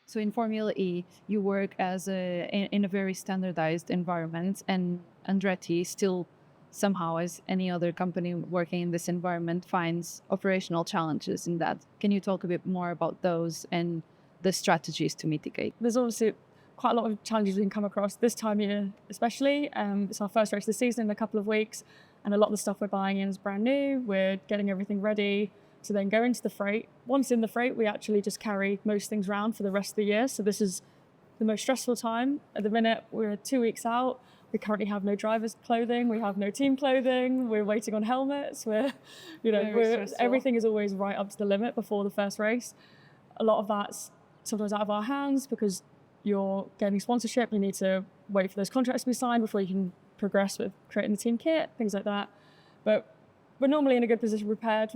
So in Formula E, you work in a very standardized environment, and Andretti still somehow, as any other company working in this environment, finds operational challenges in that. Can you talk a bit more about those and the strategies to mitigate? There's obviously quite a lot of challenges we can come across this time of year, especially. It's our first race of the season in a couple of weeks, and a lot of the stuff we're buying in is brand new. We're getting everything ready to then go into the freight. Once in the freight, we actually just carry most things around for the rest of the year. So this is the most stressful time. At the minute, we're 2 weeks out. We currently have no driver's clothing. We have no team clothing. We're waiting on helmets. Everything is always right up to the limit before the first race. A lot of that's sometimes out of our hands because you're getting sponsorship. You need to wait for those contracts to be signed before you can progress with creating the team kit, things like that. But we're normally in a good position prepared.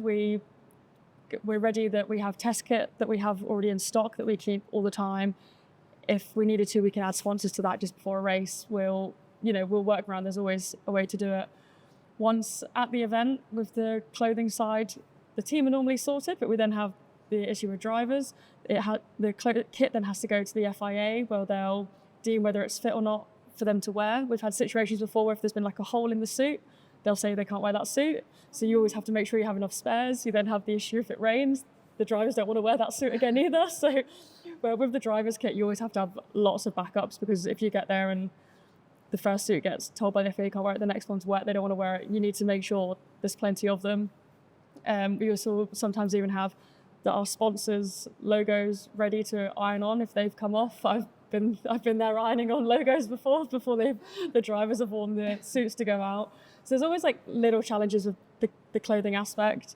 We're ready, that we have test kit that we have already in stock that we keep all the time. If we needed to, we can add sponsors to that just before a race. We'll work around. There's always a way to do it. Once at the event, with the clothing side, the team are normally sorted, but we then have the issue with drivers. The kit then has to go to the FIA, where they'll deem whether it's fit or not for them to wear. We've had situations before where if there's been like a hole in the suit, they'll say they can't wear that suit. So you always have to make sure you have enough spares. You then have the issue if it rains, the drivers don't want to wear that suit again either. So well, with the driver's kit, you always have to have lots of backups, because if you get there and the first suit gets told by the FIA you can't wear it, the next one's wet, they don't want to wear it, you need to make sure there's plenty of them. We also sometimes even have our sponsors' logos ready to iron on if they've come off. I've been there ironing on logos before the drivers have worn the suits to go out. So there's always like little challenges with the clothing aspect.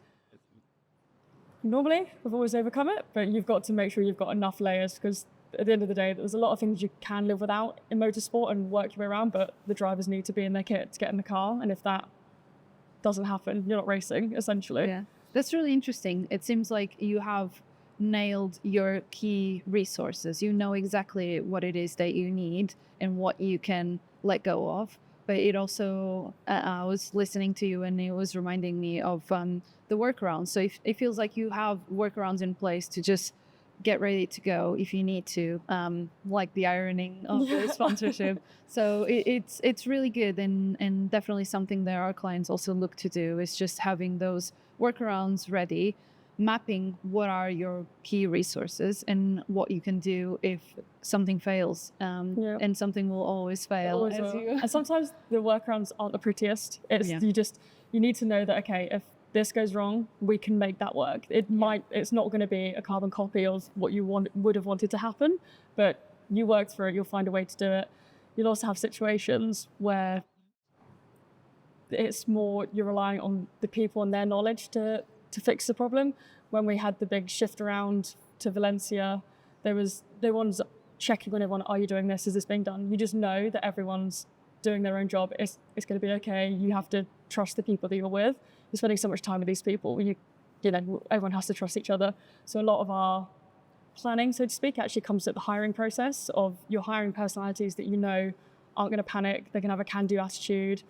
Normally, we've always overcome it, but you've got to make sure you've got enough layers, because at the end of the day, there's a lot of things you can live without in motorsport and work your way around, but the drivers need to be in their kit to get in the car. And if that doesn't happen, you're not racing, essentially. Yeah, that's really interesting. It seems like you have nailed your key resources. You know exactly what it is that you need and what you can let go of. But it also, I was listening to you and it was reminding me of the workarounds. So it feels like you have workarounds in place to just get ready to go if you need to, like the ironing of the sponsorship. So it's really good, and definitely something that our clients also look to do, is just having those workarounds ready, mapping what are your key resources and what you can do if something fails. And something will always fail. And sometimes the workarounds aren't the prettiest. You need to know that, okay, if this goes wrong, we can make that work. It's not going to be a carbon copy of what you would have wanted to happen, but you work through it, you'll find a way to do it. You'll also have situations where it's more you're relying on the people and their knowledge to fix the problem. When we had the big shift around to Valencia, there was no one's checking on everyone, are you doing this? Is this being done? You just know that everyone's doing their own job. It's going to be okay. You have to trust the people that you're with. You're spending so much time with these people. Everyone has to trust each other. So a lot of our planning, so to speak, actually comes at the hiring process of you're hiring personalities that you know aren't going to panic. They can have a can-do attitude.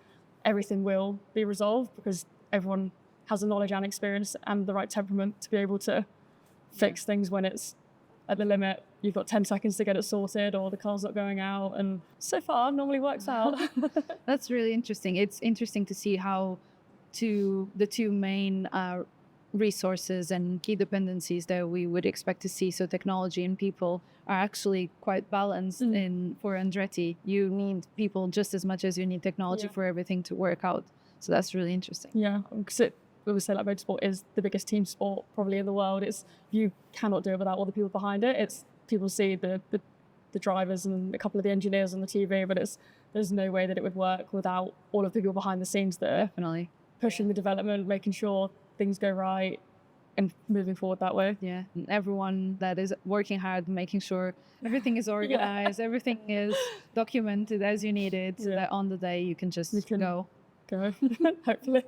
Everything will be resolved because everyone has the knowledge and experience and the right temperament to be able to fix things when it's at the limit. You've got 10 seconds to get it sorted, or the car's not going out, and so far normally works out. That's really interesting. It's interesting to see how the two main resources and key dependencies that we would expect to see, so technology and people, are actually quite balanced. For Andretti, you need people just as much as you need technology for everything to work out. So that's really interesting. Yeah, because we would say like motorsport is the biggest team sport probably in the world. You cannot do it without all the people behind it. People see the drivers and a couple of the engineers on the TV, but there's no way that it would work without all of the people behind the scenes that are definitely pushing the development, making sure things go right and moving forward that way. Yeah, and everyone that is working hard, making sure everything is organized, everything is documented as you need it, so that on the day you can just go. Hopefully.